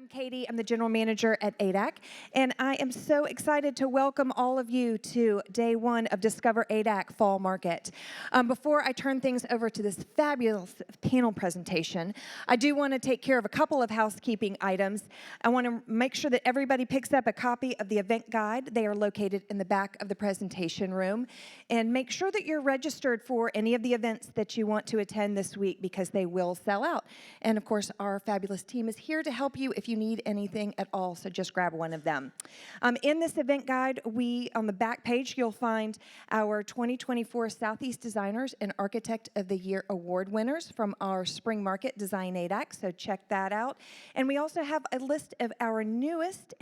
I'm Katie. I'm the general manager at ADAC, and I am so excited to welcome all of you to day one of Discover ADAC Fall Market. Before I turn things over to this fabulous panel presentation, I do want to take care of a couple of housekeeping items. I want to make sure that everybody picks up a copy of the event guide. They are located in the back of the presentation room. And make sure that you're registered for any of the events that you want to attend this week because they will sell out. And of course, our fabulous team is here to help you if you need anything at all, so just grab one of them. In this event guide, on the back page, you'll find our 2024 Southeast Designers and Architect of the Year Award winners from our Spring Market Design ADAC, so check that out. And we also have a list of our newest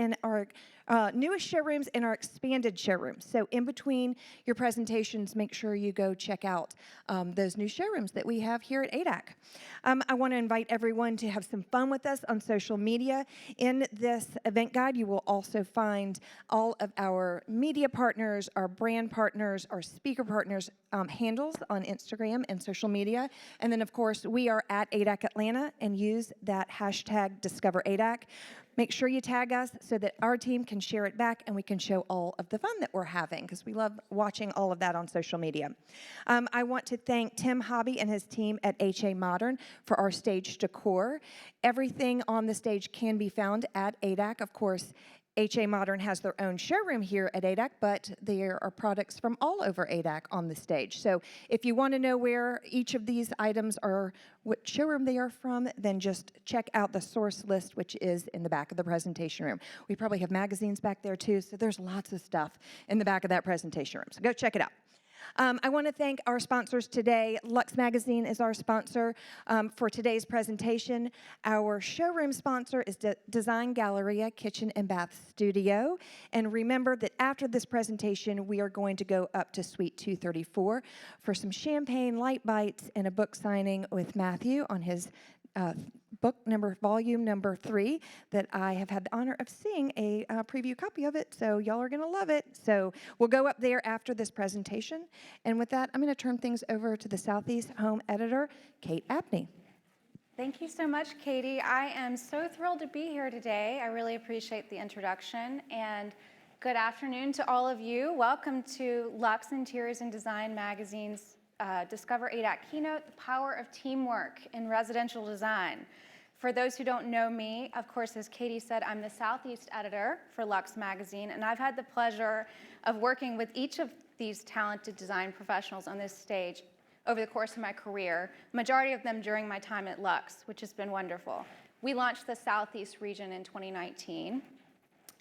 showrooms and our expanded showrooms. So in between your presentations, make sure you go check out those new showrooms that we have here at ADAC. I want to invite everyone to have some fun with us on social media. In this event guide, you will also find all of our media partners, our brand partners, our speaker partners handles on Instagram and social media. And then, of course, we are at ADAC Atlanta and use that hashtag #DiscoverADAC. Make sure you tag us so that our team can share it back and we can show all of the fun that we're having because we love watching all of that on social media. I want to thank Tim Hobby and his team at HA Modern for our stage decor. Everything on the stage can be found at ADAC. Of course, HA Modern has their own showroom here at ADAC, but there are products from all over ADAC on the stage. So if you want to know where each of these items are, what showroom they are from, then just check out the source list, which is in the back of the presentation room. We probably have magazines back there too, so there's lots of stuff in the back of that presentation room. So go check it out. I want to thank our sponsors today. Luxe Magazine is our sponsor for today's presentation. Our showroom sponsor is Design Galleria Kitchen and Bath Studio. And remember that after this presentation, we are going to go up to Suite 234 for some light bites, and a book signing with Matthew on his volume number 3, that I have had the honor of seeing a preview copy of it, so y'all are going to love it. So we'll go up there after this presentation. And with that, I'm going to turn things over to the Southeast Home Editor, Kate Abney. Thank you so much, Katie. I am so thrilled to be here today. I really appreciate the introduction, and good afternoon to all of you. Welcome to Luxe Interiors and Design Magazine's Discover ADAC Keynote, The Power of Teamwork in Residential Design. For those who don't know me, of course, as Katie said, I'm the Southeast editor for Luxe Magazine, and I've had the pleasure of working with each of these talented design professionals on this stage over the course of my career, majority of them during my time at Luxe, which has been wonderful. We launched the Southeast region in 2019.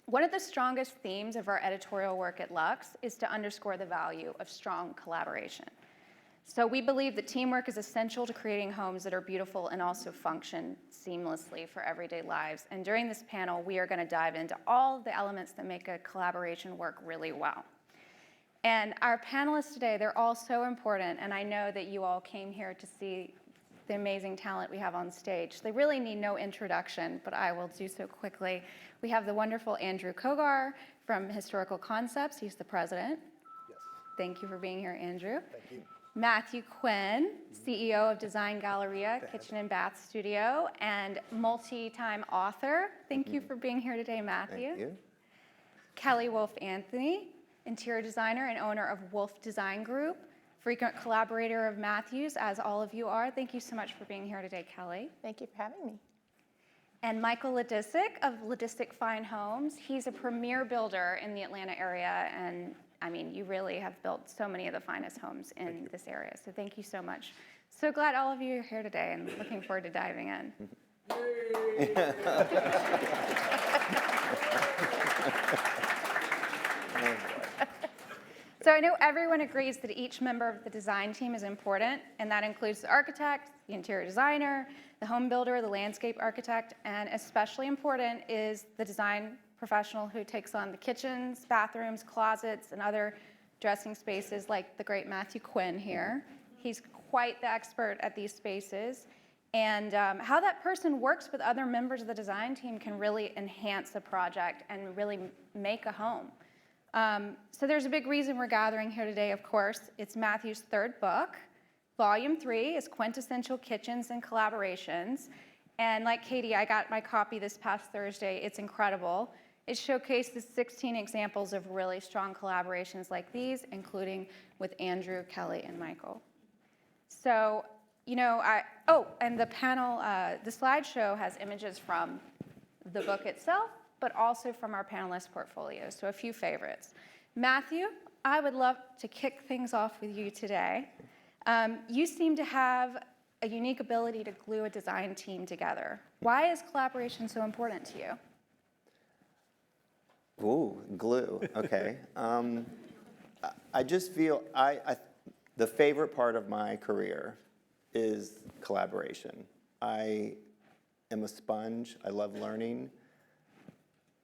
One of the strongest themes of our editorial work at Luxe is to underscore the value of strong collaboration. So we believe that teamwork is essential to creating homes that are beautiful and also function seamlessly for everyday lives. And during this panel, we are going to dive into all of the elements that make a collaboration work really well. And our panelists today, they're all so important, and I know that you all came here to see the amazing talent we have on stage. They really need no introduction, but I will do so quickly. We have the wonderful Andrew Cogar from Historical Concepts. He's the president. Yes. Thank you for being here, Andrew. Thank you. Matthew Quinn, CEO of Design Galleria Kitchen and Bath Studio, and multi-time author. Thank you for being here today, Matthew. Thank you. Kelly Wolf Anthony, interior designer and owner of Wolf Design Group, frequent collaborator of Matthew's, as all of you are. Thank you so much for being here today, Kelly. Thank you for having me. And Michael Ladisic of Ladisic Fine Homes. He's a premier builder in the Atlanta area, and I mean, you really have built so many of the finest homes in this area, so thank you so much. So glad all of you are here today and looking forward to diving in. So I know everyone agrees that each member of the design team is important, and that includes the architect, the interior designer, the home builder, the landscape architect, and especially important is the design professional who takes on the kitchens, bathrooms, closets, and other dressing spaces like the great Matthew Quinn here. He's quite the expert at these spaces. And how that person works with other members of the design team can really enhance a project and really make a home. So there's a big reason we're gathering here today, of course. It's Matthew's 3rd book. Volume 3 is Quintessential Kitchens and Collaborations. And like Katie, I got my copy this past Thursday. It's incredible. It showcases 16 examples of really strong collaborations like these, including with Andrew, Kelly, and Michael. So, and the panel, the slideshow has images from the book itself, but also from our panelists' portfolios, so a few favorites. Matthew, I would love to kick things off with you today. You seem to have a unique ability to glue a design team together. Why is collaboration so important to you? Ooh, glue, okay. I just feel, the favorite part of my career is collaboration. I am a sponge, I love learning.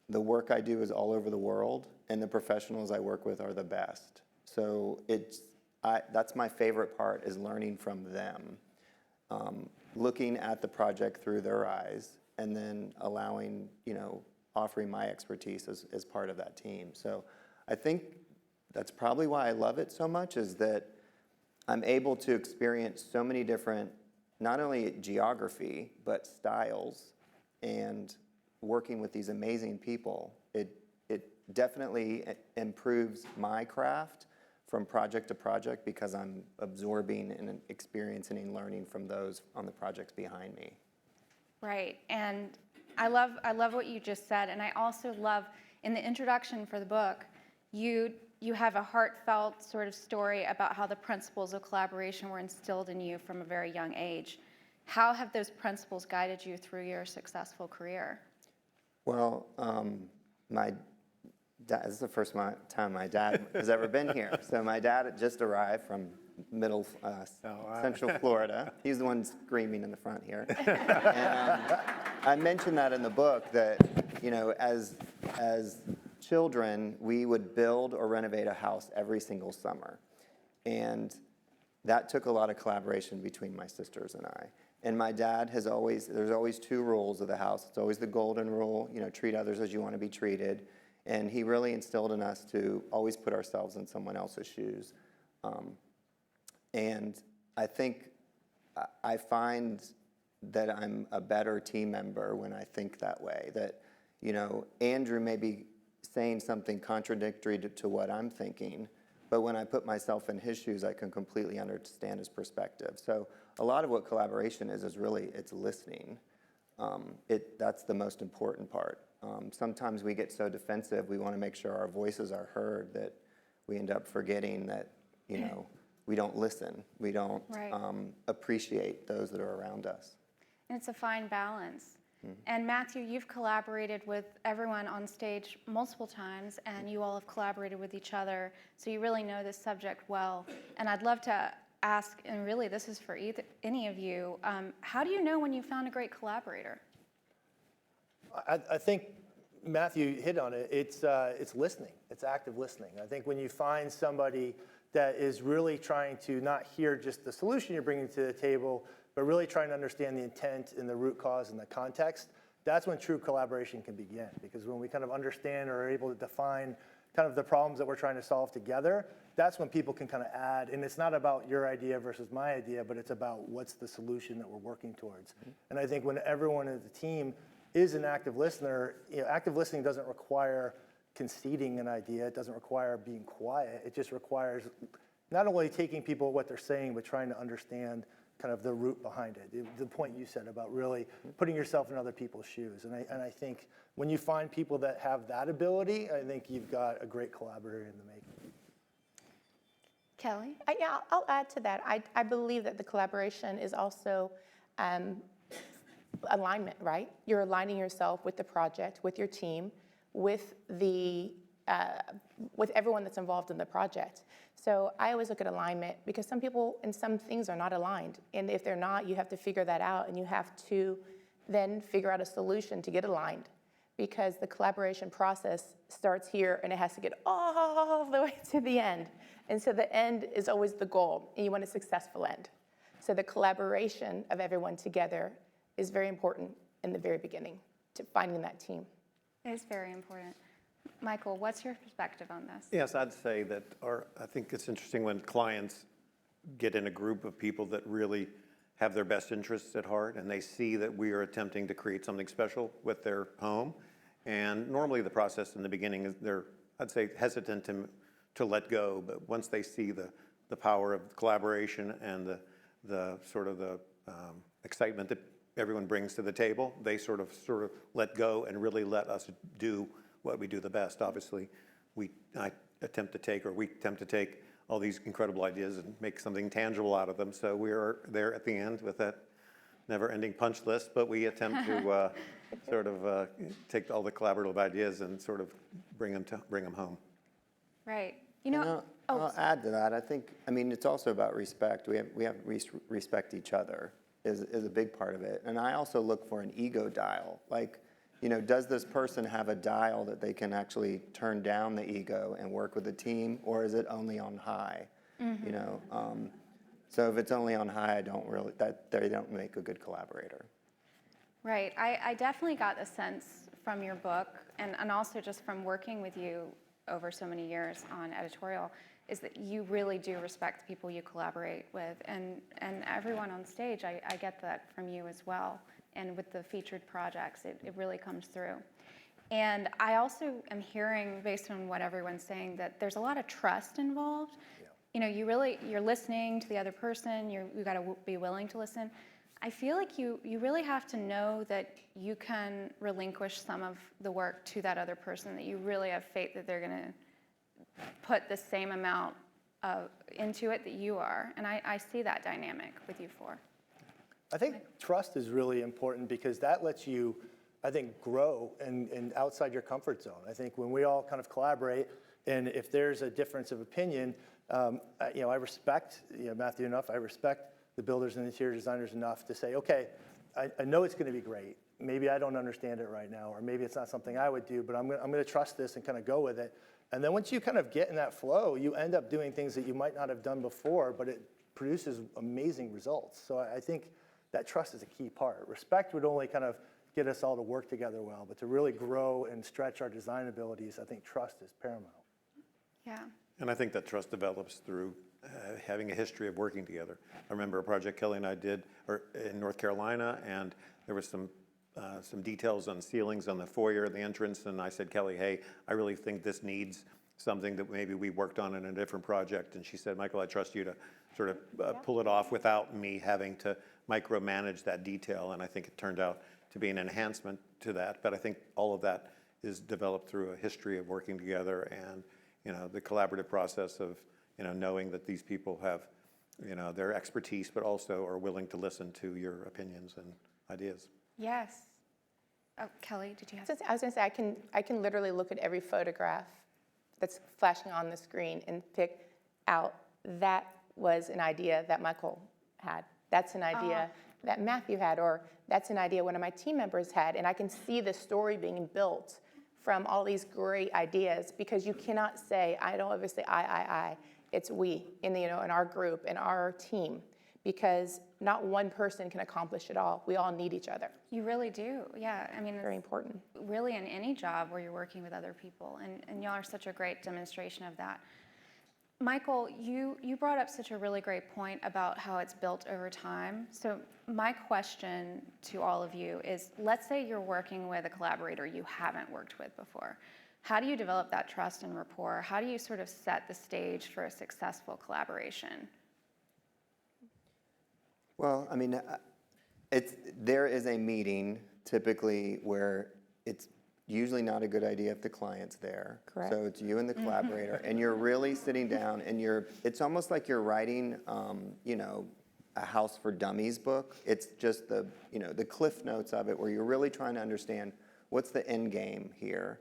The work I do is all over the world, and the professionals I work with are the best. So that's my favorite part, is learning from them. Looking at the project through their eyes, and then allowing, offering my expertise as part of that team. So I think that's probably why I love it so much, is that I'm able to experience so many different, not only geography, but styles, and working with these amazing people. It definitely improves my craft from project to project, because I'm absorbing and experiencing and learning from those on the projects behind me. Right, and I love what you just said, and I also love, in the introduction for the book, you have a heartfelt sort of story about how the principles of collaboration were instilled in you from a very young age. How have those principles guided you through your successful career? Well, this is the first time my dad has ever been here. So my dad had just arrived from Central Florida. He's the one screaming in the front here. And I mentioned that in the book, that as children, we would build or renovate a house every single summer. And that took a lot of collaboration between my sisters and I. And my dad there's always two rules of the house. It's always the golden rule, treat others as you want to be treated. And he really instilled in us to always put ourselves in someone else's shoes. And I think I find that I'm a better team member when I think that way. That, Andrew may be saying something contradictory to what I'm thinking, but when I put myself in his shoes, I can completely understand his perspective. So a lot of what collaboration is really, it's listening. That's the most important part. Sometimes we get so defensive, we want to make sure our voices are heard, that we end up forgetting that, we don't listen. We don't appreciate those that are around us. And it's a fine balance. And Matthew, you've collaborated with everyone on stage multiple times, and you all have collaborated with each other, so you really know this subject well. And I'd love to ask, and really this is for any of you, how do you know when you found a great collaborator? I think Matthew hit on it. It's listening. It's active listening. I think when you find somebody that is really trying to not hear just the solution you're bringing to the table, but really trying to understand the intent and the root cause and the context, that's when true collaboration can begin. Because when we kind of understand or are able to define kind of the problems that we're trying to solve together, that's when people can kind of add. And it's not about your idea versus my idea, but it's about what's the solution that we're working towards. And I think when everyone in the team is an active listener, active listening doesn't require conceding an idea. It doesn't require being quiet. It just requires not only taking people what they're saying, but trying to understand kind of the root behind it. The point you said about really putting yourself in other people's shoes. And I think when you find people that have that ability, I think you've got a great collaborator in the making. Kelly? Yeah, I'll add to that. I believe that the collaboration is also alignment, right? You're aligning yourself with the project, with your team, with everyone that's involved in the project. So I always look at alignment, because some people and some things are not aligned. And if they're not, you have to figure that out, and you have to then figure out a solution to get aligned, because the collaboration process starts here and it has to get all the way to the end. And so the end is always the goal, and you want a successful end. So the collaboration of everyone together is very important in the very beginning to finding that team. It is very important. Michael, what's your perspective on this? Yes, I'd say that, I think it's interesting when clients get in a group of people that really have their best interests at heart, and they see that we are attempting to create something special with their home. And normally the process in the beginning is they're, I'd say, hesitant to let go, but once they see the power of collaboration and the sort of the excitement that everyone brings to the table, they sort of let go and really let us do what we do the best. Obviously, we attempt to take all these incredible ideas and make something tangible out of them. So we are there at the end with that never-ending punch list, but we attempt to take all the collaborative ideas and sort of bring them home. Right. I'll add to that. I mean, it's also about respect. We have respect each other is a big part of it. And I also look for an ego dial. Like, does this person have a dial that they can actually turn down the ego and work with the team, or is it only on high? So if it's only on high, they don't make a good collaborator. Right. I definitely got the sense from your book, and also just from working with you over so many years on editorial, is that you really do respect the people you collaborate with. And everyone on stage, I get that from you as well. And with the featured projects, it really comes through. And I also am hearing, based on what everyone's saying, that there's a lot of trust involved. Yeah. You're listening to the other person, you've got to be willing to listen. I feel like you really have to know that you can relinquish some of the work to that other person, that you really have faith that they're going to put the same amount into it that you are. And I see that dynamic with you four. I think trust is really important because that lets you, I think, grow and outside your comfort zone. I think when we all kind of collaborate, and if there's a difference of opinion, I respect Matthew enough. I respect the builders and interior designers enough to say, okay, I know it's going to be great. Maybe I don't understand it right now, or maybe it's not something I would do, but I'm going to trust this and kind of go with it. And then once you kind of get in that flow, you end up doing things that you might not have done before, but it produces amazing results. So I think that trust is a key part. Respect would only kind of get us all to work together well, but to really grow and stretch our design abilities, I think trust is paramount. Yeah. And I think that trust develops through having a history of working together. I remember a project Kelly and I did in North Carolina, and there was some details on ceilings on the foyer, the entrance, and I said, Kelly, hey, I really think this needs something that maybe we worked on in a different project. And she said, Michael, I trust you to sort of pull it off without me having to micromanage that detail. And I think it turned out to be an enhancement to that. But I think all of that is developed through a history of working together and the collaborative process of knowing that these people have their expertise, but also are willing to listen to your opinions and ideas. Yes. Oh, Kelly, did you have? I was going to say, I can literally look at every photograph that's flashing on the screen and pick out that was an idea that Michael had. That's an idea that Matthew had, or that's an idea one of my team members had, and I can see the story being built from all these great ideas, because you cannot say, I don't ever say I. It's we in our group, in our team, because not one person can accomplish it all. We all need each other. You really do, yeah. I mean, Very important. Really in any job where you're working with other people, and y'all are such a great demonstration of that. Michael, you brought up such a really great point about how it's built over time. So my question to all of you is, let's say you're working with a collaborator you haven't worked with before. How do you develop that trust and rapport? How do you sort of set the stage for a successful collaboration? Well, I mean, there is a meeting typically where it's usually not a good idea if the client's there. Correct. So it's you and the collaborator, and you're really sitting down, and it's almost like you're writing, a House for Dummies book. It's just the cliff notes of it, where you're really trying to understand what's the end game here.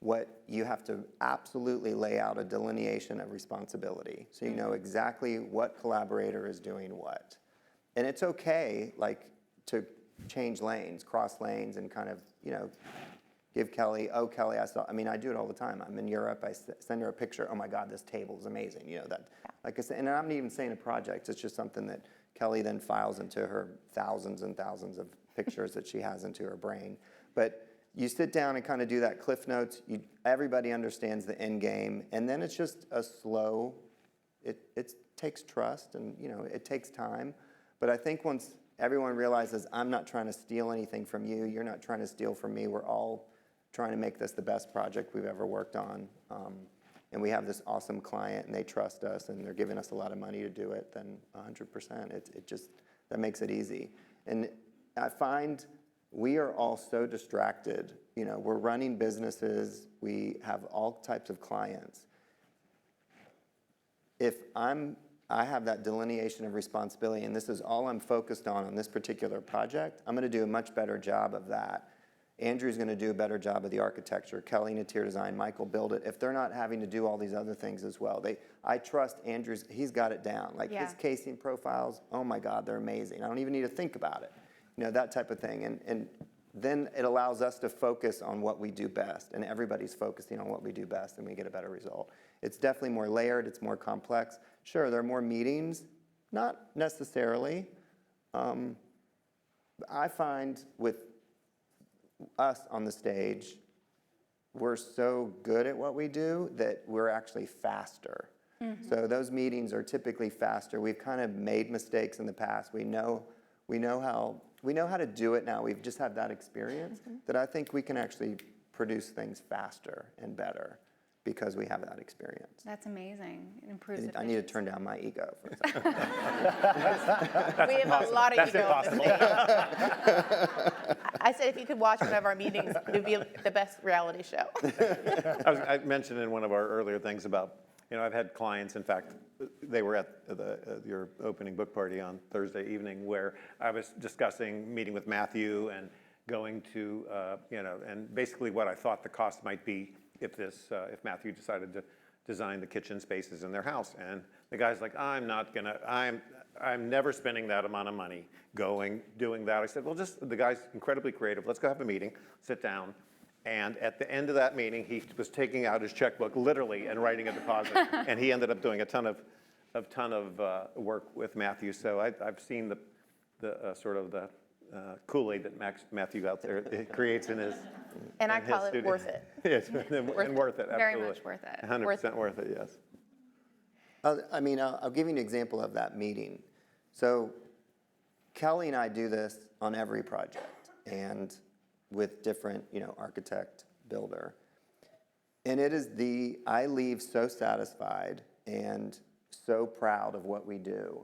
What you have to absolutely lay out a delineation of responsibility, so you know exactly what collaborator is doing what. And it's okay, to change lanes, cross lanes, and kind of, give Kelly, Kelly, I do it all the time. I'm in Europe, I send her a picture, oh my God, this table is amazing, like I said, and I'm not even saying a project, it's just something that Kelly then files into her thousands and thousands of pictures that she has into her brain. But you sit down and kind of do that cliff notes, everybody understands the end game, and then it's just a slow, it takes trust and, it takes time. But I think once everyone realizes I'm not trying to steal anything from you, you're not trying to steal from me, we're all trying to make this the best project we've ever worked on. And we have this awesome client and they trust us and they're giving us a lot of money to do it, then 100%, it just, that makes it easy. And I find we are all so distracted. You know, we're running businesses, we have all types of clients. If I have that delineation of responsibility and this is all I'm focused on this particular project, I'm gonna do a much better job of that. Andrew's gonna do a better job of the architecture, Kelly interior design, Michael build it, if they're not having to do all these other things as well. I trust Andrew's, he's got it down. Like his casing profiles, oh my God, they're amazing. I don't even need to think about it. You know, that type of thing. And then it allows us to focus on what we do best, and everybody's focusing on what we do best, and we get a better result. It's definitely more layered, it's more complex. Sure, there are more meetings, not necessarily. I find with us on the stage, we're so good at what we do that we're actually faster. So those meetings are typically faster. We've kind of made mistakes in the past. We know how to do it now. We've just had that experience that I think we can actually produce things faster and better because we have that experience. That's amazing. It improves I efficiency. need to turn down my ego for a second. We have a lot of That's ego on impossible. the stage. I said if you could watch one of our meetings, it would be the best reality show. I mentioned in one of our earlier things about, you know, I've had clients, in fact, they were at your opening book party on Thursday evening where I was discussing meeting with Matthew and going to, you know, and basically what I thought the cost might be if Matthew decided to design the kitchen spaces in their house. And the guy's like, I'm never spending that amount of money doing that. I said, well, the guy's incredibly creative. Let's go have a meeting, sit down. And at the end of that meeting, he was taking out his checkbook literally and writing a deposit. And he ended up doing a ton of work with Matthew. So I've seen the sort of the Kool-Aid that Matthew out there creates in his And I call it worth it. Yes, and worth it, absolutely. Very much worth it. 100% worth it, yes. I'll give you an example of that meeting. So Kelly and I do this on every project and with different, you know, architect, builder. And it is I leave so satisfied and so proud of what we do,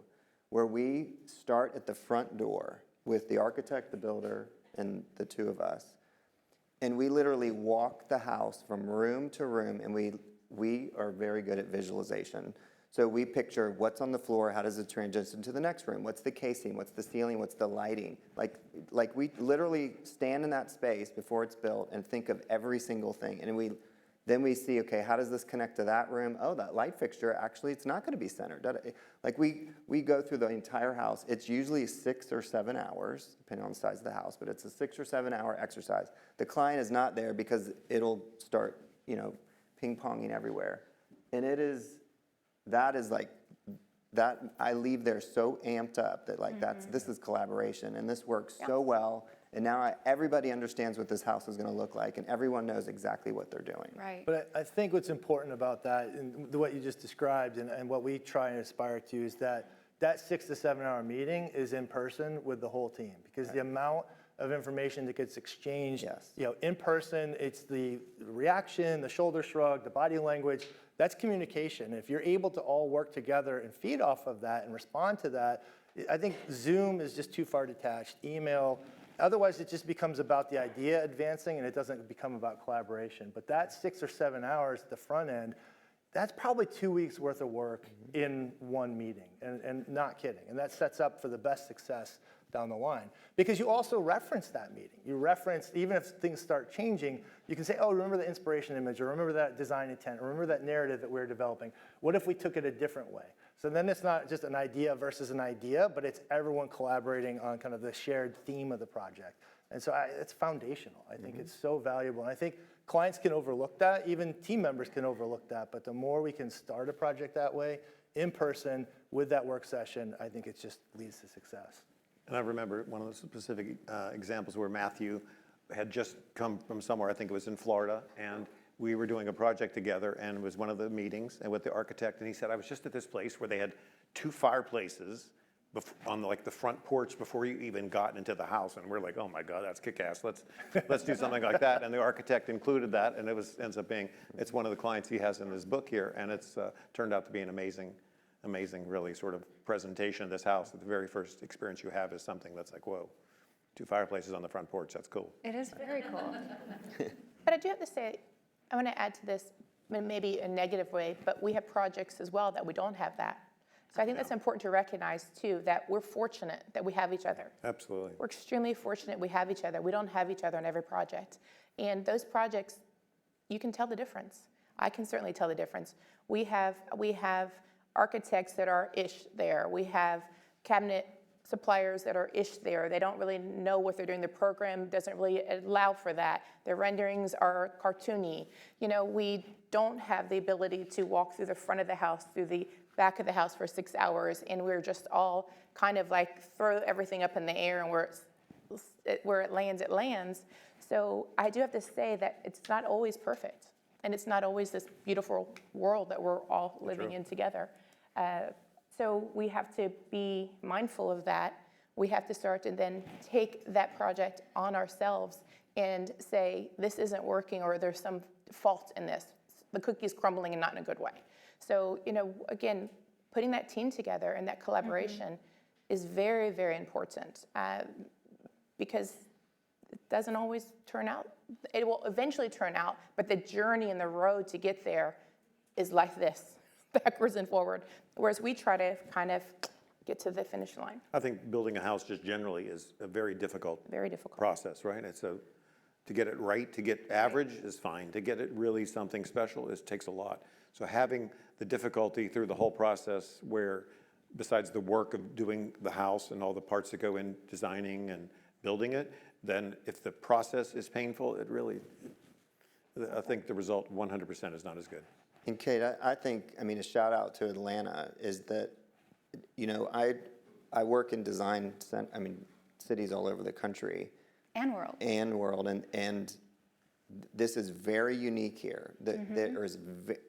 where we start at the front door with the architect, the builder, and the two of us. And we literally walk the house from room to room, and we are very good at visualization. So we picture what's on the floor, how does it transition to the next room, what's the casing, what's the ceiling, what's the lighting. Like we literally stand in that space before it's built and think of every single thing. And then we see, okay, how does this connect to that room? Oh, that light fixture, actually, it's not going to be centered. Like we go through the entire house. It's usually 6 or 7 hours, depending on the size of the house, but it's a 6 or 7 hour exercise. The client is not there because it'll start, you know, ping-ponging everywhere. And that is like, that I leave there so amped up that like this is collaboration and this works so well. And now everybody understands what this house is going to look like, and everyone knows exactly what they're doing. Right. But I think what's important about that, and what you just described, and what we try and aspire to, is that 6 to 7 hour meeting is in person with the whole team, because the amount of information that gets exchanged, you know, in person, it's the reaction, the shoulder shrug, the body language. That's communication. If you're able to all work together and feed off of that and respond to that, I think Zoom is just too far detached. Email. Otherwise, it just becomes about the idea advancing, and it doesn't become about collaboration. But that 6 or 7 hours at the front end, that's probably 2 weeks worth of work in one meeting, and not kidding. And that sets up for the best success down the line. Because you also reference that meeting. You reference, even if things start changing, you can say, oh, remember the inspiration image, or remember that design intent, or remember that narrative that we were developing. What if we took it a different way? So then it's not just an idea versus an idea, but it's everyone collaborating on kind of the shared theme of the project. And so it's foundational. I think it's so valuable. And I think clients can overlook that, even team members can overlook that, but the more we can start a project that way, in person, with that work session, I think it just leads to success. And I remember one of the specific examples where Matthew had just come from somewhere, I think it was in Florida, and we were doing a project together, and it was one of the meetings and with the architect, and he said, I was just at this place where they had 2 fireplaces on like the front porch before you even got into the house, and we're like, oh my God, that's kick-ass. Let's do something like that. And the architect included that, and ends up being, it's one of the clients he has in his book here, and it's turned out to be an amazing, really sort of presentation of this house. The very first experience you have is something that's like, whoa, 2 fireplaces on the front porch. That's cool. It is very cool. But I do have to say, I want to add to this, maybe a negative way, but we have projects as well that we don't have that. So I think that's important to recognize too, that we're fortunate that we have each other. Absolutely. We're extremely fortunate we have each other. We don't have each other on every project. And those projects, you can tell the difference. I can certainly tell the difference. We have architects that are ish there. We have cabinet suppliers that are ish there. They don't really know what they're doing. The program doesn't really allow for that. Their renderings are cartoony. You know, we don't have the ability to walk through the front of the house, through the back of the house for 6 hours, and we're just all kind of like throw everything up in the air, and where it lands, it lands. So I do have to say that it's not always perfect, and it's not always this beautiful world that we're all living in together. So we have to be mindful of that. We have to start to then take that project on ourselves and say, this isn't working, or there's some fault in this. The cookie's crumbling and not in a good way. So, you know, again, putting that team together and that collaboration is very, very important, because it doesn't always turn out. It will eventually turn out, but the journey and the road to get there is like this, backwards and forward, whereas we try to kind of get to the finish line. I think building a house just generally is a very difficult process, right? It's to get it right, to get average is fine. To get it really something special, it takes a lot. So having the difficulty through the whole process where, besides the work of doing the house and all the parts that go in designing and building it, then if the process is painful, I think the result 100% is not as good. And Kate, I think, I mean, a shout out to Atlanta is that, you know, I work in design, cities all over the country. And world. And this is very unique here. There is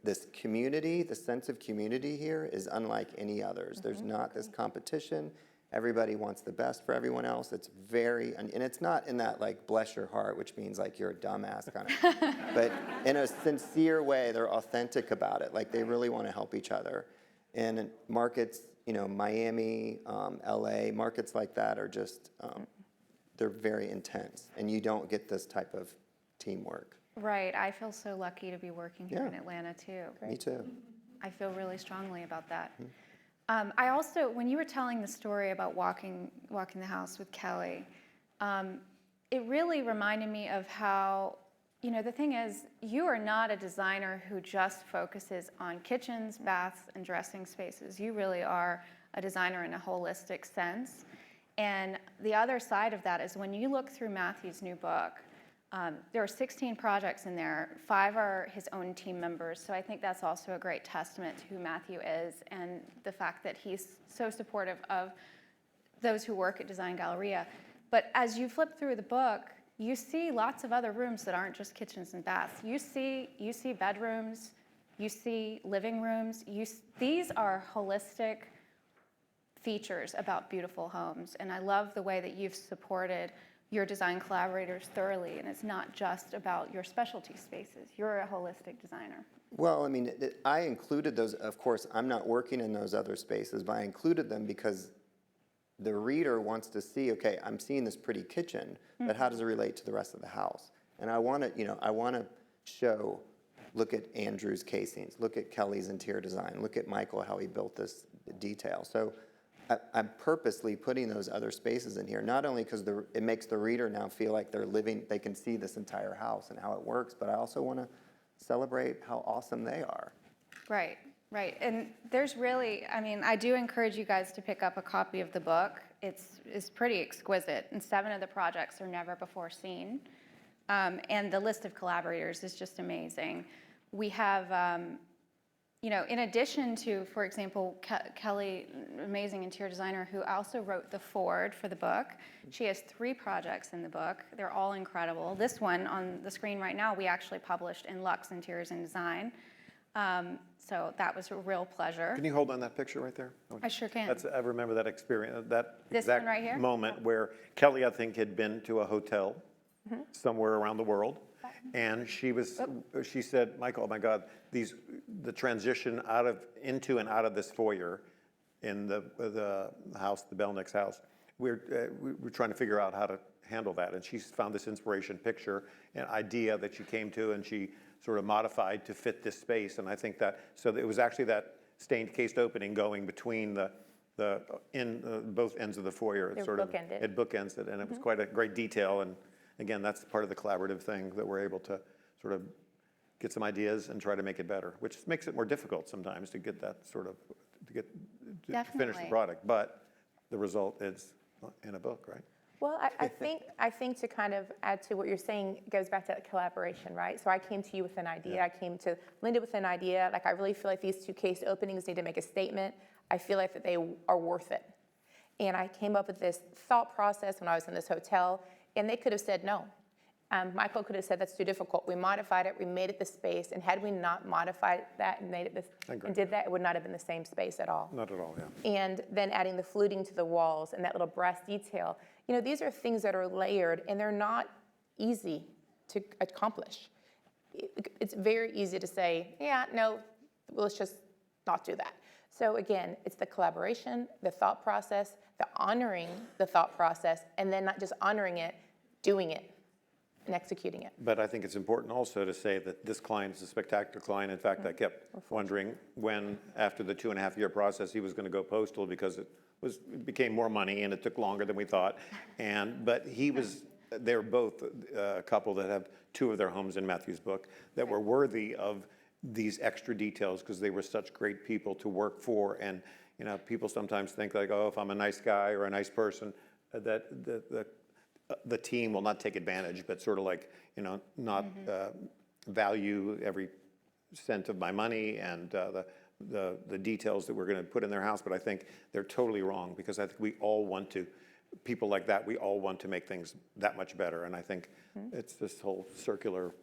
this community, the sense of community here is unlike any others. There's not this competition. Everybody wants the best for everyone else. It's very, and it's not in that like bless your heart, which means like you're a dumbass kind of, but in a sincere way, they're authentic about it. Like they really want to help each other. And markets, you know, Miami, LA, markets like that are just, they're very intense, and you don't get this type of teamwork. Right. I feel so lucky to be working here in Atlanta too. Me too. I feel really strongly about that. I also, when you were telling the story about walking the house with Kelly, it really reminded me of how, you know, the thing is, you are not a designer who just focuses on kitchens, baths, and dressing spaces. You really are a designer in a holistic sense. And the other side of that is when you look through Matthew's new book, there are 16 projects in there. 5 are his own team members. So I think that's also a great testament to who Matthew is and the fact that he's so supportive of those who work at Design Galleria. But as you flip through the book, you see lots of other rooms that aren't just kitchens and baths. You see bedrooms, you see living rooms. These are holistic features about beautiful homes. And I love the way that you've supported your design collaborators thoroughly, and it's not just about your specialty spaces. You're a holistic designer. Well, I mean, I included those. Of course, I'm not working in those other spaces, but I included them because the reader wants to see, okay, I'm seeing this pretty kitchen, but how does it relate to the rest of the house? And I want to show, look at Andrew's casings, look at Kelly's interior design, look at Michael, how he built this detail. So I'm purposely putting those other spaces in here, not only because it makes the reader now feel like they're living, they can see this entire house and how it works, but I also want to celebrate how awesome they are. Right, right. And there's really, I mean, I do encourage you guys to pick up a copy of the book. It's pretty exquisite, and 7 of the projects are never before seen. And the list of collaborators is just amazing. We have, you know, in addition to, for example, Kelly, amazing interior designer, who also wrote the foreword for the book. She has 3 projects in the book. They're all incredible. This one on the screen right now, we actually published in Luxe Interiors and Design. So that was a real pleasure. Can you hold on that picture right there? I sure can. I remember that experience, that This one exact right here? moment where Kelly, I think, had been to a hotel somewhere around the world. And she said, Michael, oh my God, the transition into and out of this foyer in the house, the Belnick's house, we're trying to figure out how to handle that. And she found this inspiration picture, an idea that she came to, and she sort of modified to fit this space. And I think so it was actually that stained cased opening going between both ends of the foyer. They're It bookended. it bookends it, and it was quite a great detail. And again, that's part of the collaborative thing, that we're able to sort of get some ideas and try to make it better, which makes it more difficult sometimes to get that sort of, to finish the Definitely. product. But the result is in a book, right? Well, I think to kind of add to what you're saying, it goes back to that collaboration, right? So I came to you with an idea. Yeah. I came to Linda with an idea. Like, I really feel like these two case openings need to make a statement. I feel like that they are worth it. And I came up with this thought process when I was in this hotel, and they could have said no. Michael could have said that's too difficult. We modified it, we made it the space, and had we not modified that and made it this, agree. and did that, it would not have been the same space at all. Not at all, yeah. And then adding the fluting to the walls and that little brass detail. You know, these are things that are layered, and they're not easy to accomplish. It's very easy to say, yeah, no, well, let's just not do that. So again, it's the collaboration, the thought process, the honoring the thought process, and then not just honoring it, doing it and executing it. But I think it's important also to say that this client is a spectacular client. In fact, I kept wondering when, after the 2.5-year process, he was going to go postal, because it became more money and it took longer than we thought. But they're both a couple that have 2 of their homes in Matthew's book that were worthy of these extra details, because they were such great people to work for. And you know, people sometimes think like, oh, if I'm a nice guy or a nice person, that the team will not take advantage, but sort of like, you know, not value every cent of my money and the details that we're going to put in their house. But I think they're totally wrong, because I think we all want to, people like that, we all want to make things that much better. And I think it's this whole circular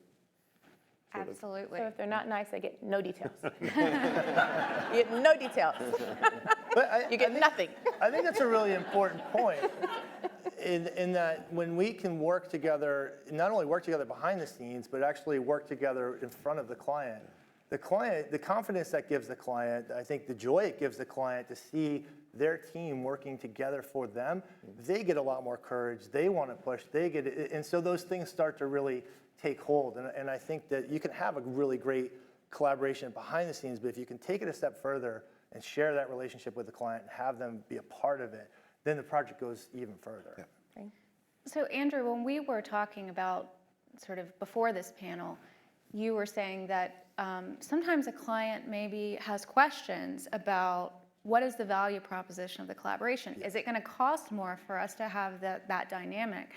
sort of. Absolutely. So if they're not nice, they get no details. You get no details. But You get nothing. I think that's a really important point, in that when we can work together, not only work together behind the scenes, but actually work together in front of the client, the confidence that gives the client, I think the joy it gives the client to see their team working together for them, they get a lot more courage, they want to push, they get it, and so those things start to really take hold. And I think that you can have a really great collaboration behind the scenes, but if you can take it a step further and share that relationship with the client and have them be a part of it, then the project goes even further. Yeah. Okay. So Andrew, when we were talking about sort of before this panel, you were saying that sometimes a client maybe has questions about what is the value proposition of the collaboration? Is it going to cost more for us to have that dynamic?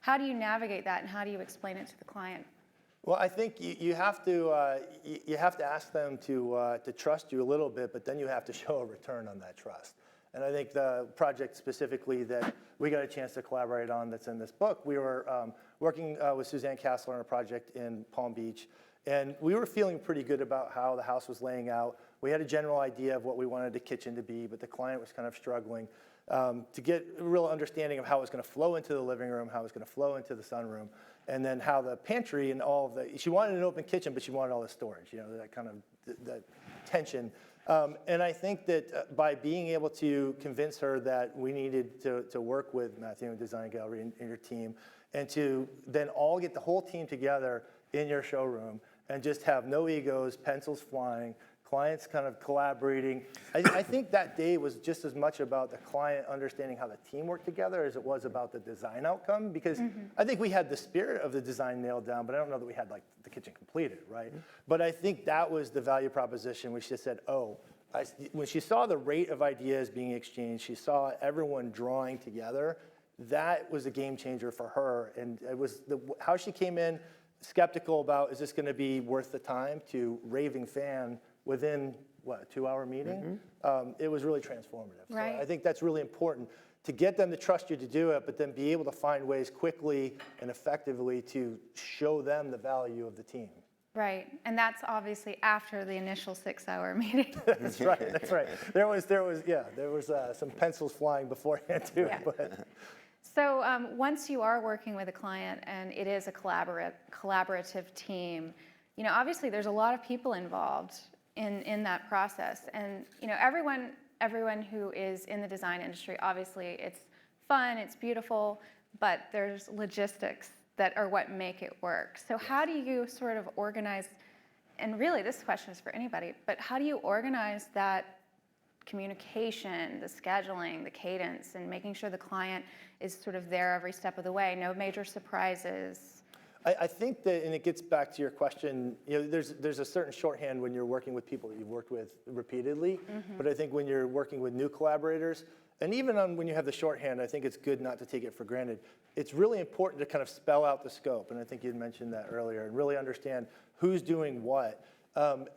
How do you navigate that, and how do you explain it to the client? Well, I think you have to ask them to trust you a little bit, but then you have to show a return on that trust. And I think the project specifically that we got a chance to collaborate on that's in this book, we were working with Suzanne Kassler on a project in Palm Beach, and we were feeling pretty good about how the house was laying out. We had a general idea of what we wanted the kitchen to be, but the client was kind of struggling to get a real understanding of how it was going to flow into the living room, how it was going to flow into the sunroom, and then how the pantry and all of the, she wanted an open kitchen, but she wanted all the storage, you know, that kind of that tension. And I think that by being able to convince her that we needed to work with Matthew and Design Gallery and your team, and to then all get the whole team together in your showroom and just have no egos, pencils flying, clients kind of collaborating. I think that day was just as much about the client understanding how the team worked together as it was about the design outcome, because I think we had the spirit of the design nailed down, but I don't know that we had like the kitchen completed, right? But I think that was the value proposition, where she said, oh, when she saw the rate of ideas being exchanged, she saw everyone drawing together, that was a game changer for her. And it was how she came in skeptical about, is this going to be worth the time, to raving fan within, what, a 2-hour meeting? It was really transformative. Right. So I think that's really important, to get them to trust you to do it, but then be able to find ways quickly and effectively to show them the value of the team. Right, and that's obviously after the initial 6-hour meeting. That's right, that's right. There was some pencils flying beforehand too. Yeah. But So once you are working with a client and it is a collaborative team, obviously there's a lot of people involved in that process. And, everyone who is in the design industry, obviously it's fun, it's beautiful, but there's logistics that are what make it work. So how do you sort of organize, and really this question is for anybody, but how do you organize that communication, the scheduling, the cadence, and making sure the client is sort of there every step of the way, no major surprises? I think that, and it gets back to your question, there's a certain shorthand when you're working with people that you've worked with repeatedly, but I think when you're working with new collaborators, and even when you have the shorthand, I think it's good not to take it for granted. It's really important to kind of spell out the scope, and I think you mentioned that earlier, and really understand who's doing what.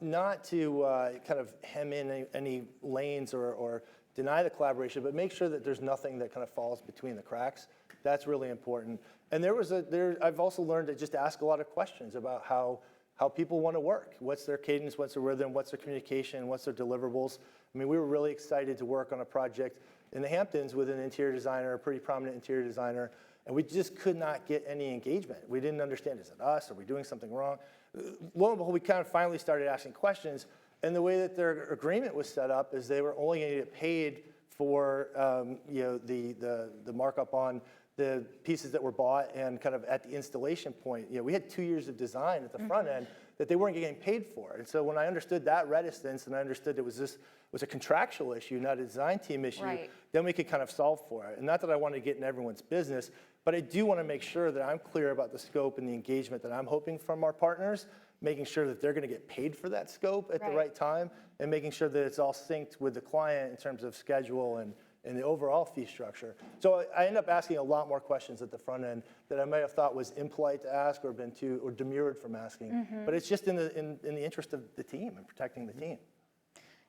Not to kind of hem in any lanes or deny the collaboration, but make sure that there's nothing that kind of falls between the cracks. That's really important. And I've also learned to just ask a lot of questions about how people want to work. What's their cadence, what's their rhythm, what's their communication, what's their deliverables. I mean, we were really excited to work on a project in the Hamptons with an interior designer, a pretty prominent interior designer, and we just could not get any engagement. We didn't understand, is it us? Are we doing something wrong? Lo and behold, we kind of finally started asking questions, and the way that their agreement was set up is they were only going to get paid for the markup on the pieces that were bought and kind of at the installation point. We had 2 years of design at the front end that they weren't getting paid for. And so when I understood that reticence and I understood it was a contractual issue, not a design team issue, Right. then we could kind of solve for it. And not that I want to get in everyone's business, but I do want to make sure that I'm clear about the scope and the engagement that I'm hoping from our partners, making sure that they're going to get paid for that scope at the Right. right time, and making sure that it's all synced with the client in terms of schedule and the overall fee structure. So I end up asking a lot more questions at the front end that I might have thought was impolite to ask or demurred from asking. But it's just in the interest of the team and protecting the team.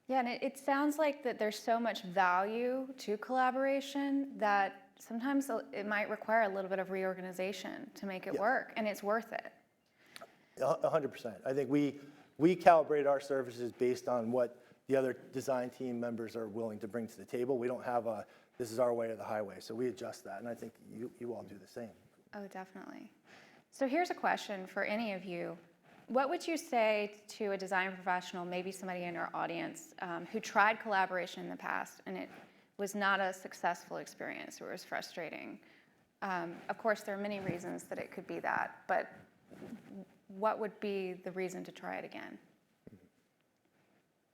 Yeah, and it sounds like that there's so much value to collaboration that sometimes it might require a little bit of reorganization to make it Yeah. work, and it's worth it. 100%. I think we calibrate our services based on what the other design team members are willing to bring to the table. We don't have this is our way or the highway, so we adjust that, and I think you all do the same. Oh, definitely. So here's a question for any of you. What would you say to a design professional, maybe somebody in our audience, who tried collaboration in the past and it was not a successful experience or it was frustrating? Of course, there are many reasons that it could be that, but what would be the reason to try it again?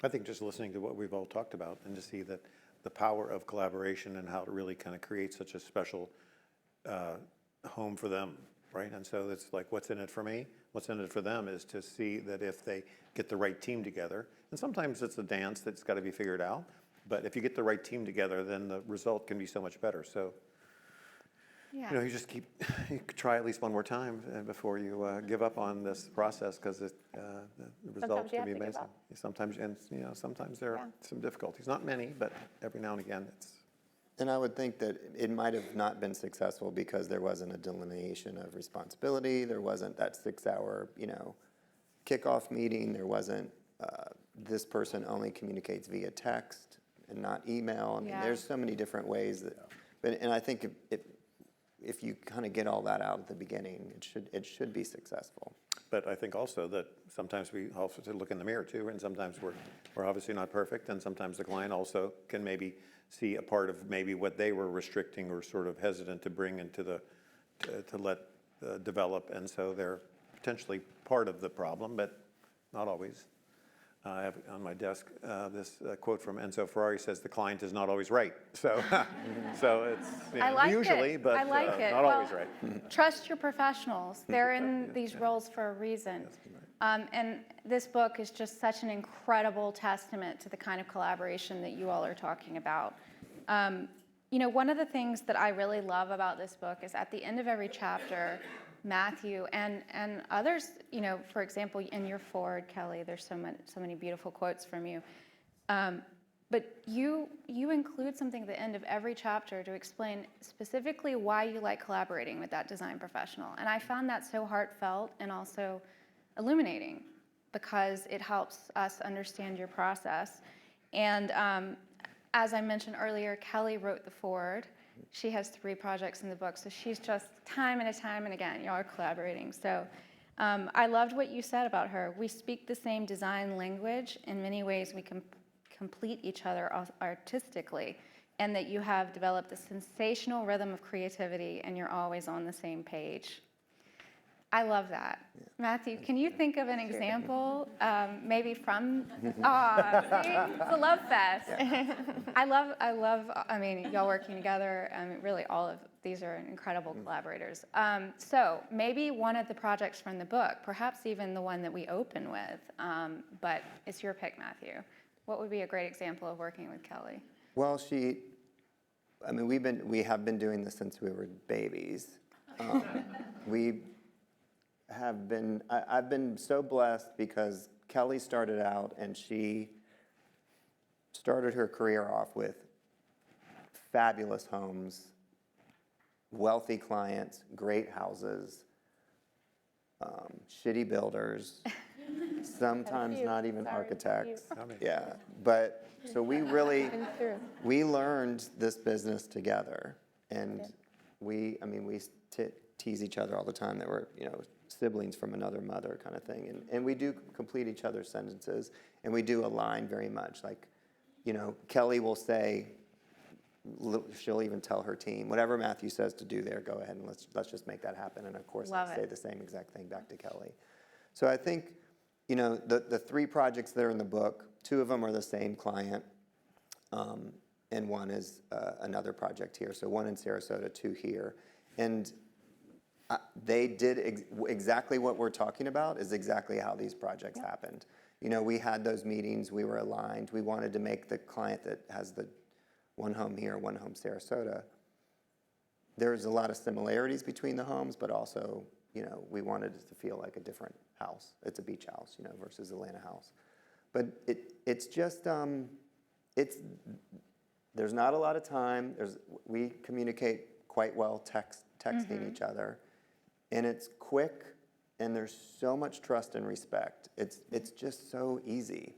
I think just listening to what we've all talked about and to see that the power of collaboration and how to really kind of create such a special home for them, right? And so it's like, what's in it for me? What's in it for them is to see that if they get the right team together, and sometimes it's a dance that's got to be figured out, but if you get the right team together, then the result can be so much better. So, Yeah. you try at least one more time before you give up on this process, because the result you can be have to give amazing. up. Sometimes there are some difficulties, not many, but every now and again it's. And I would think that it might have not been successful because there wasn't a delineation of responsibility. There wasn't that 6-hour, kickoff meeting. There wasn't this person only communicates via text and not email. I mean, Yeah. there's so many different ways and I think if you kind of get all that out at the beginning, it should be successful. But I think also that sometimes we also have to look in the mirror too, and sometimes we're obviously not perfect, and sometimes the client also can maybe see a part of maybe what they were restricting or sort of hesitant to bring into to let develop, and so they're potentially part of the problem, but not always. I have on my desk this quote from Enzo Ferrari says, "The client is not always right." So, so it's I like usually, it. but I like it. not always Well, right. Trust your professionals. They're in these roles for a reason. And this book is just such an incredible testament to the kind of collaboration that you all are talking about. One of the things that I really love about this book is at the end of every chapter, Matthew and others, for example, in your forward, Kelly, there's so many beautiful quotes from you. But you include something at the end of every chapter to explain specifically why you like collaborating with that design professional. And I found that so heartfelt and also illuminating. because it helps us understand your process. And as I mentioned earlier, Kelly wrote the foreword. She has 3 projects in the book, so she's just time and again, y'all are collaborating. So I loved what you said about her. We speak the same design language. In many ways, we can complete each other artistically, and that you have developed a sensational rhythm of creativity, and you're always on the same page. I love that. Yeah. Matthew, can you think of an example, maybe from, see, it's a love fest. Yeah. I mean, y'all working together, really all of these are incredible collaborators. So maybe one of the projects from the book, perhaps even the one that we open with, but it's your pick, Matthew. What would be a great example of working with Kelly? Well, I mean, we have been doing this since we were babies. I've been so blessed because Kelly started out and she started her career off with fabulous homes, wealthy clients, great houses, shitty builders, sometimes not even architects. Yeah, but so we learned this business together, and we tease each other all the time that we're, siblings from another mother kind of thing. And we do complete each other's sentences, and we do align very much. Like, Kelly will say, she'll even tell her team, whatever Matthew says to do there, go ahead and let's just make that happen. And of course, I say the same exact thing back to Kelly. So I think, the 3 projects that are in the book, 2 of them are the same client, and one is another project here. So 1 in Sarasota, 2 here. And they did exactly what we're talking about is exactly how these projects happened. We had those meetings, we were aligned. We wanted to make the client that has the 1 home here, 1 home Sarasota. There's a lot of similarities between the homes, but also, we wanted it to feel like a different house. It's a beach house, versus Atlanta house. But it's just, there's not a lot of time. We communicate quite well texting each other. And it's quick, and there's so much trust and respect. It's just so easy.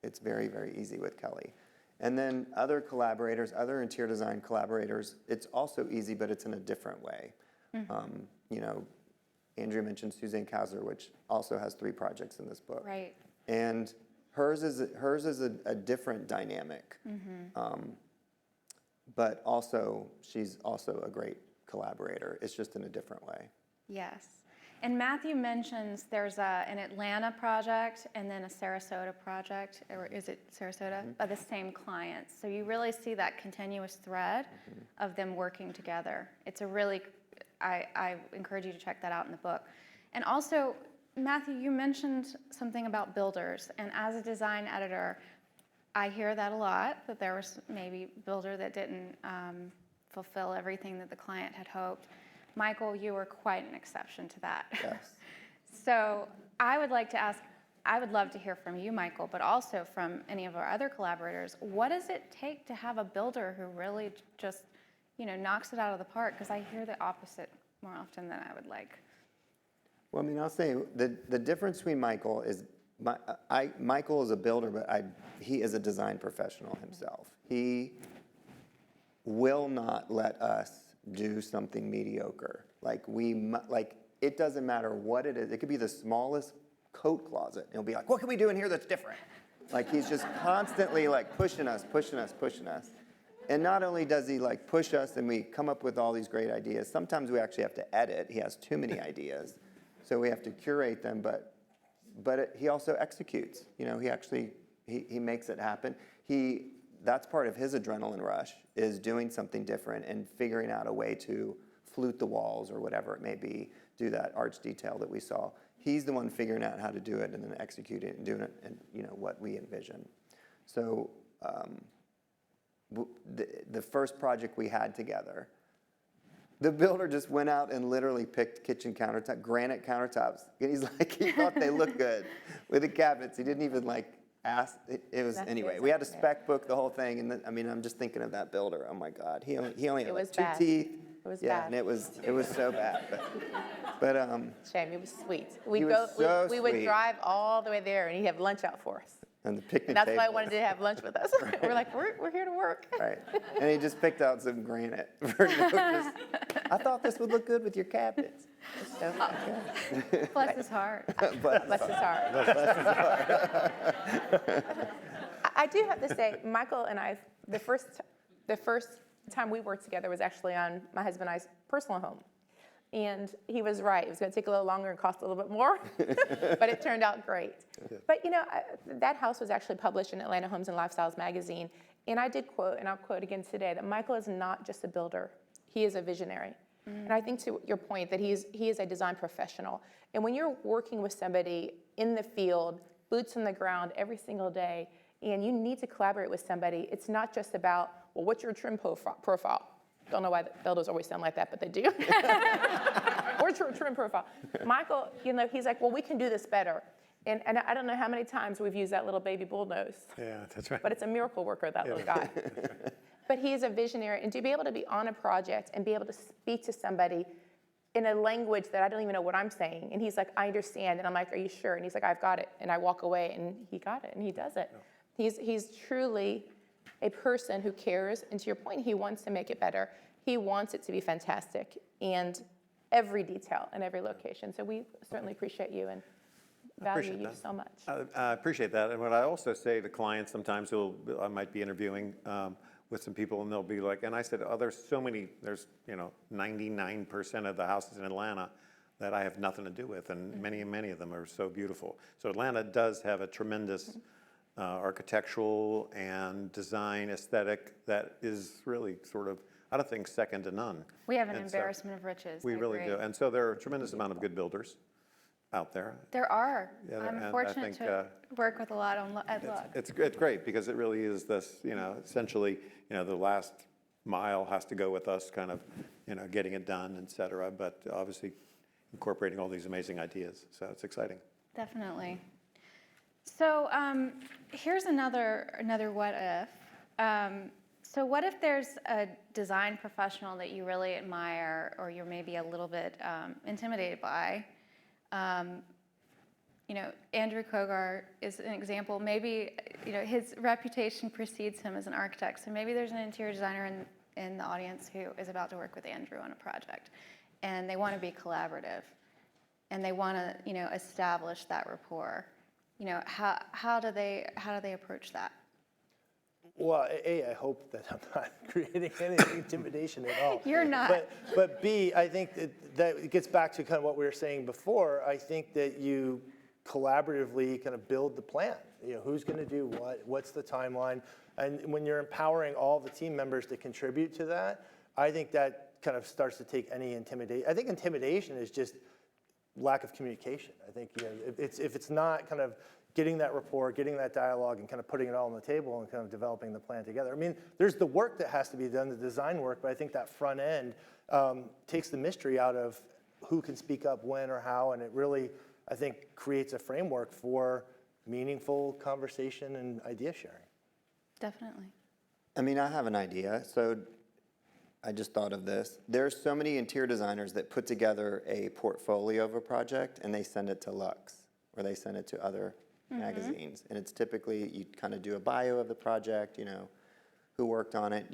It's very, very easy with Kelly. And then other collaborators, other interior design collaborators, it's also easy, but it's in a different way. Andrew mentioned Suzanne Kausler, which also has 3 projects in this book. Right. And hers is a different dynamic. But also, she's also a great collaborator. It's just in a different way. Yes. And Matthew mentions there's an Atlanta project and then a Sarasota project, or is it Sarasota, of the same clients. So you really see that continuous thread of them working together. It's a really, I encourage you to check that out in the book. And also, Matthew, you mentioned something about builders. And as a design editor, I hear that a lot, that there was maybe a builder that didn't fulfill everything that the client had hoped. Michael, you were quite an exception to that. Yes. So I would love to hear from you, Michael, but also from any of our other collaborators. What does it take to have a builder who really just, knocks it out of the park? Because I hear the opposite more often than I would like. Well, I'll say the difference between Michael is, Michael is a builder, but he is a design professional himself. He will not let us do something mediocre. It doesn't matter what it is. It could be the smallest coat closet. And he'll be like, what can we do in here that's different? He's just constantly pushing us. And not only does he push us and we come up with all these great ideas, sometimes we actually have to edit. He has too many ideas. So we have to curate them, but he also executes. He makes it happen. That's part of his adrenaline rush, is doing something different and figuring out a way to flute the walls or whatever it may be, do that arch detail that we saw. He's the one figuring out how to do it and then executing it and doing it and what we envision. So the first project we had together, the builder just went out and literally picked kitchen granite countertops. He thought they looked good with the cabinets. He didn't even ask. Anyway, we had a spec book, the whole thing, and I'm just thinking of that builder. Oh my God, he only had 2 teeth. It was Yeah, bad. and it was so bad. But Shame, it was sweet. He was so we would sweet. drive all the way there, and he'd have lunch out for us. and the picnic And that's table. why I wanted to have lunch with us. We're like, we're here to work. Right. And he just picked out some granite. For I thought this would look good with your cabinets. So, Bless his heart. bless his heart. I do have to say, Michael and I, the first time we worked together was actually on my husband and I's personal home. And he was right. It was going to take a little longer and cost a little bit more, but it turned out great. But, you know, that house was actually published in Atlanta Homes and Lifestyles magazine. And I did quote, and I'll quote again today, that Michael is not just a builder. He is a visionary. And I think to your point that he is a design professional. And when you're working with somebody in the field, boots on the ground every single day, and you need to collaborate with somebody, it's not just about, well, what's your trim profile? Don't know why the builders always sound like that, but they do. What's your trim profile? Michael, you know, he's like, well, we can do this better. And I don't know how many times we've used that little baby bullnose. Yeah, that's right. But it's a miracle worker, that little guy. But he is a visionary, and to be able to be on a project and be able to speak to somebody in a language that I don't even know what I'm saying, and he's like, I understand, and I'm like, are you sure? And he's like, I've got it, and I walk away, and he got it, and he does it. He's truly a person who cares, and to your point, he wants to make it better. He wants it to be fantastic, and every detail and every location. So we certainly appreciate you and value you so much. I appreciate that. And what I also say to clients sometimes, I might be interviewing with some people, and they'll be like, and I said, oh, there's 99% of the houses in Atlanta that I have nothing to do with, and many of them are so beautiful. So Atlanta does have a tremendous architectural and design aesthetic that is really sort of, I don't think, second to none. We have an And so embarrassment of riches. We I really agree. do. And so there are a tremendous amount of good builders out there. There are. Yeah, and I I'm fortunate think, to work with a lot at Luxe. It's great because it really is this, essentially, the last mile has to go with us kind of, getting it done, et cetera, but obviously incorporating all these amazing ideas. So it's exciting. Definitely. So here's another what if. So what if there's a design professional that you really admire or you're maybe a little bit intimidated by? Andrew Cogar is an example. Maybe, his reputation precedes him as an architect. So maybe there's an interior designer in the audience who is about to work with Andrew on a project, and they want to be collaborative, and they want to, establish that rapport. How do they approach that? Well, A, I hope that I'm not creating any intimidation at all. You're not. But B, I think that it gets back to kind of what we were saying before. I think that you collaboratively kind of build the plan. Who's going to do what, what's the timeline? And when you're empowering all the team members to contribute to that, I think that kind of starts to take any intimidation. I think intimidation is just lack of communication. I think if it's not kind of getting that rapport, getting that dialogue, and kind of putting it all on the table and kind of developing the plan together. I mean, there's the work that has to be done, the design work, but I think that front end takes the mystery out of who can speak up when or how, and it really, I think, creates a framework for meaningful conversation and idea sharing. Definitely. I mean, I have an idea. So I just thought of this. There's so many interior designers that put together a portfolio of a project and they send it to Luxe or they send it to other magazines. And it's typically, you kind of do a bio of the project, who worked on it.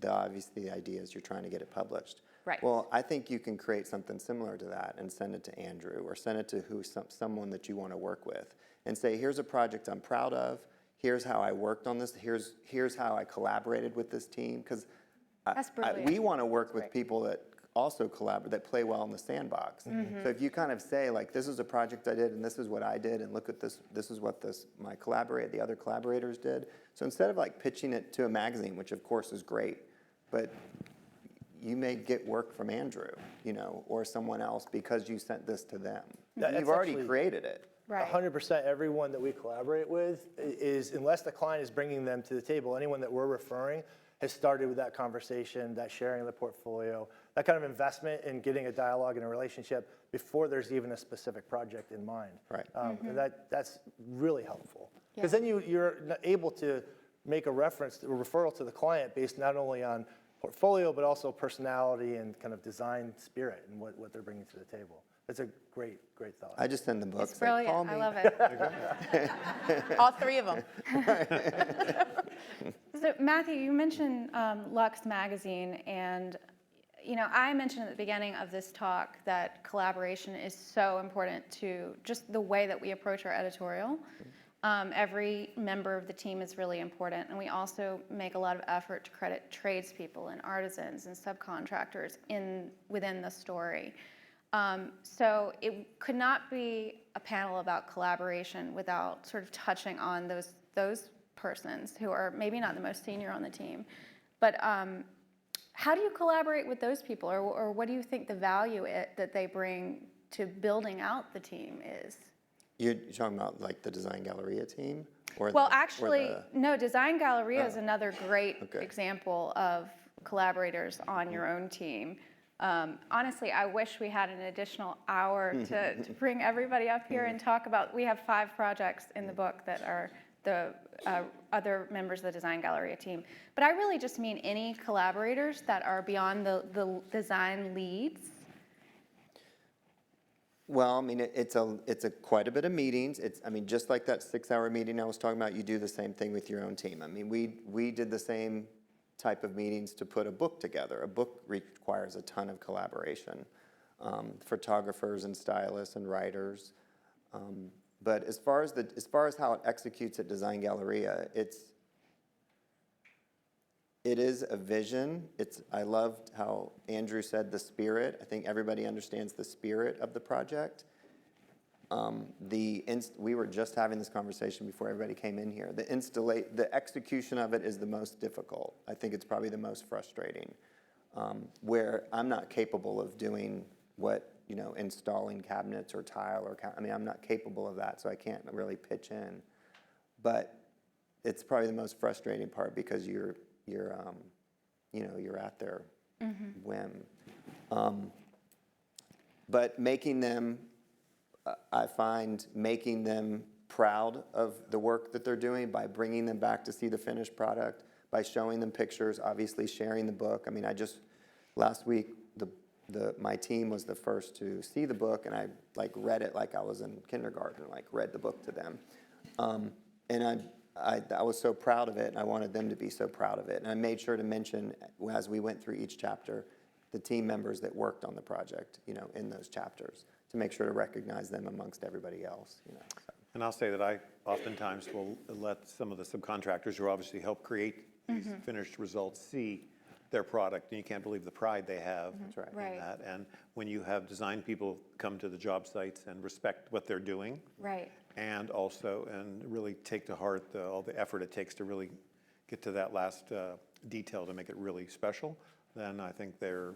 Obviously the idea is you're trying to get it published. Right. Well, I think you can create something similar to that and send it to Andrew or send it to someone that you want to work with and say, here's a project I'm proud of. Here's how I worked on this. Here's how I collaborated with this team. Because That's brilliant. we want to work with people that also collaborate, that play well in the sandbox. So if you kind of say, like, this is a project I did, and this is what I did, and look at this, this is what the other collaborators did. So instead of like pitching it to a magazine, which of course is great, but you may get work from Andrew, or someone else because you sent this to them. You've already created it. Right. 100% everyone that we collaborate with is, unless the client is bringing them to the table, anyone that we're referring has started with that conversation, that sharing of the portfolio, that kind of investment in getting a dialogue and a relationship before there's even a specific project in mind. Right. And that's really helpful. Because then you're able to make a reference, a referral to the client based not only on portfolio, but also personality and kind of design spirit and what they're bringing to the table. That's a great thought. I just send them books. It's say, call brilliant. me. I love it. All three of them. So Matthew, you mentioned Luxe magazine, and I mentioned at the beginning of this talk that collaboration is so important to just the way that we approach our editorial. Every member of the team is really important, and we also make a lot of effort to credit tradespeople and artisans and subcontractors within the story. So it could not be a panel about collaboration without sort of touching on those persons who are maybe not the most senior on the team. But how do you collaborate with those people, or what do you think the value that they bring to building out the team is? You're talking about like the Design Galleria team? Well, actually, no, Design Galleria is another great Okay. example of collaborators on your own team. Honestly, I wish we had an additional hour to bring everybody up here and talk about, we have 5 projects in the book that are the other members of the Design Galleria team. But I really just mean any collaborators that are beyond the design leads. Well, I mean, it's quite a bit of meetings. Just like that 6-hour meeting I was talking about, you do the same thing with your own team. I mean, we did the same type of meetings to put a book together. A book requires a ton of collaboration, photographers and stylists and writers. But as far as how it executes at Design Galleria, it is a vision. I loved how Andrew said the spirit. I think everybody understands the spirit of the project. We were just having this conversation before everybody came in here. The execution of it is the most difficult. I think it's probably the most frustrating, where I'm not capable of doing installing cabinets or tile I'm not capable of that, so I can't really pitch in. But it's probably the most frustrating part because you're at their whim. But I find making them proud of the work that they're doing by bringing them back to see the finished product, by showing them pictures, obviously sharing the book. Last week, my team was the first to see the book, and I read it like I was in kindergarten, read the book to them. And I was so proud of it, and I wanted them to be so proud of it. And I made sure to mention, as we went through each chapter, the team members that worked on the project, in those chapters, to make sure to recognize them amongst everybody else. And I'll say that I oftentimes will let some of the subcontractors who obviously help create these finished results see their product, and you can't believe the pride they have in that. And when you have design people come to the job sites and respect what they're doing, Right. and really take to heart all the effort it takes to really get to that last detail to make it really special, then I think they're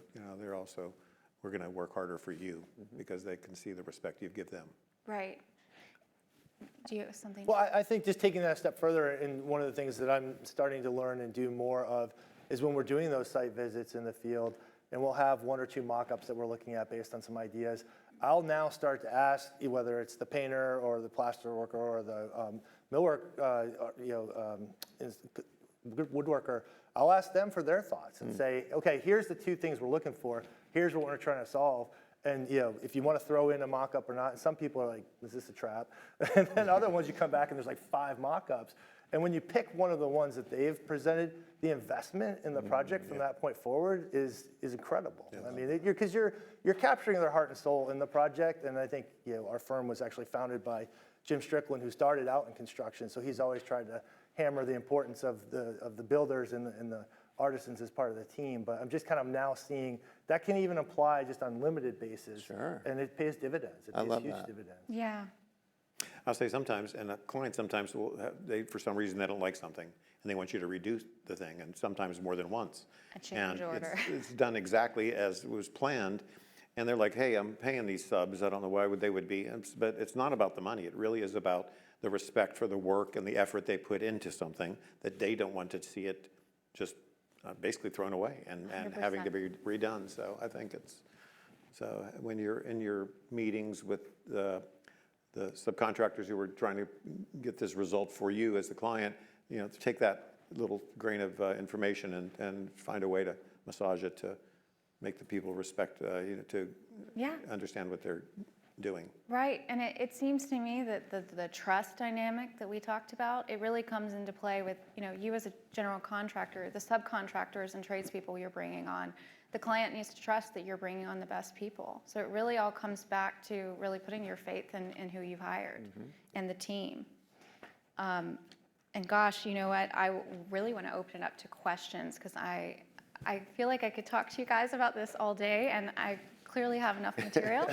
also, we're going to work harder for you because they can see the respect you give them. Right. Do you have something? Well, I think just taking that a step further, and one of the things that I'm starting to learn and do more of is when we're doing those site visits in the field, and we'll have 1 or 2 mock-ups that we're looking at based on some ideas. I'll now start to ask, whether it's the painter or the plaster worker or the millwork, woodworker, I'll ask them for their thoughts and say, okay, here's the 2 things we're looking for. Here's what we're trying to solve. And if you want to throw in a mock-up or not, and some people are like, is this a trap? And then other ones you come back and there's 5 mock-ups. And when you pick one of the ones that they've presented, the investment in the project from that point forward is incredible. Yeah. Because you're capturing their heart and soul in the project. And I think our firm was actually founded by Jim Strickland, who started out in construction. So he's always tried to hammer the importance of the builders and the artisans as part of the team. But I'm just kind of now seeing that can even apply just on limited basis. Sure. And it pays dividends. It pays huge dividends. Yeah. I'll say sometimes, and a client sometimes for some reason they don't like something, and they want you to redo the thing, and sometimes more than once. A change order. It's done exactly as was planned, and they're like, hey, I'm paying these subs, I don't know why they would be, but it's not about the money. It really is about the respect for the work and the effort they put into something that they don't want to see it just basically thrown away and having to be redone. So I think so when you're in your meetings with the subcontractors who are trying to get this result for you as the client, to take that little grain of information and find a way to massage it to make the people respect, to Yeah. understand what they're doing. Right, and it seems to me that the trust dynamic that we talked about, it really comes into play with, you as a general contractor, the subcontractors and tradespeople you're bringing on. The client needs to trust that you're bringing on the best people. So it really all comes back to really putting your faith in who you've hired and the team. And gosh, you know what? I really want to open it up to questions because I feel like I could talk to you guys about this all day, and I clearly have enough material.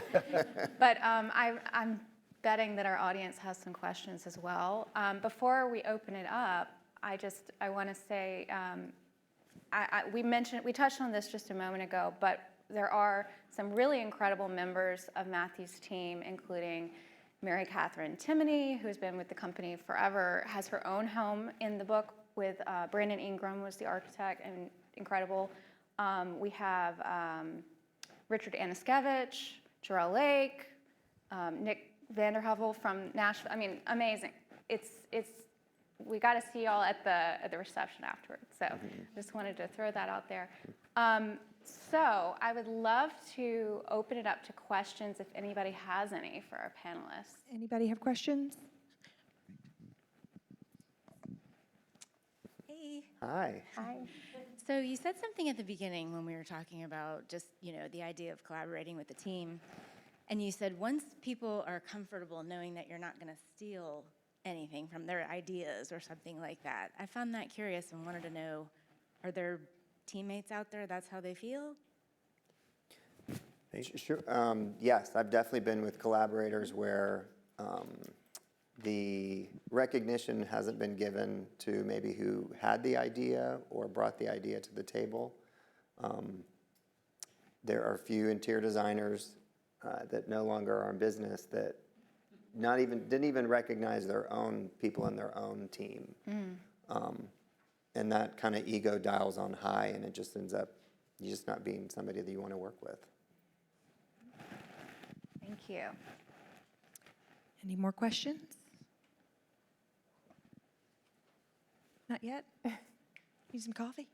But I'm betting that our audience has some questions as well. Before we open it up, I want to say, we touched on this just a moment ago, but there are some really incredible members of Matthew's team, including Mary Catherine Timoney, who's been with the company forever, has her own home in the book with Brandon Ingram was the architect, and incredible. We have Richard Aniskevich, Jarrell Lake, Nick Vanderhovel from Nashville. I mean, amazing. We got to see y'all at the reception afterwards. So just wanted to throw that out there. So I would love to open it up to questions if anybody has any for our panelists. Anybody have questions? Hey. Hi. Hi. So you said something at the beginning when we were talking about just, the idea of collaborating with the team. And you said once people are comfortable knowing that you're not going to steal anything from their ideas or something like that. I found that curious and wanted to know, are there teammates out there that's how they feel? Sure. Yes, I've definitely been with collaborators where the recognition hasn't been given to maybe who had the idea or brought the idea to the table. There are a few interior designers that no longer are in business that didn't even recognize their own people in their own team. And that kind of ego dials on high, and it just ends up you just not being somebody that you want to work with. Thank you. Any more questions? Not yet? Need some coffee?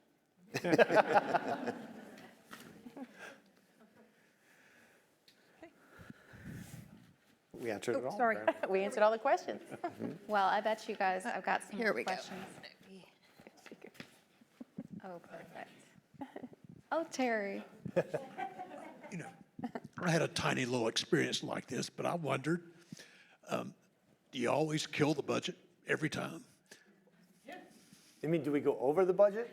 We answered it all. Sorry. apparently. We answered all the questions. Well, I bet you guys, I've got some Here more we go. questions. Oh, perfect. Oh, Terry. I had a tiny little experience like this, but I wondered, do you always kill the budget every time? You mean, do we go over the budget?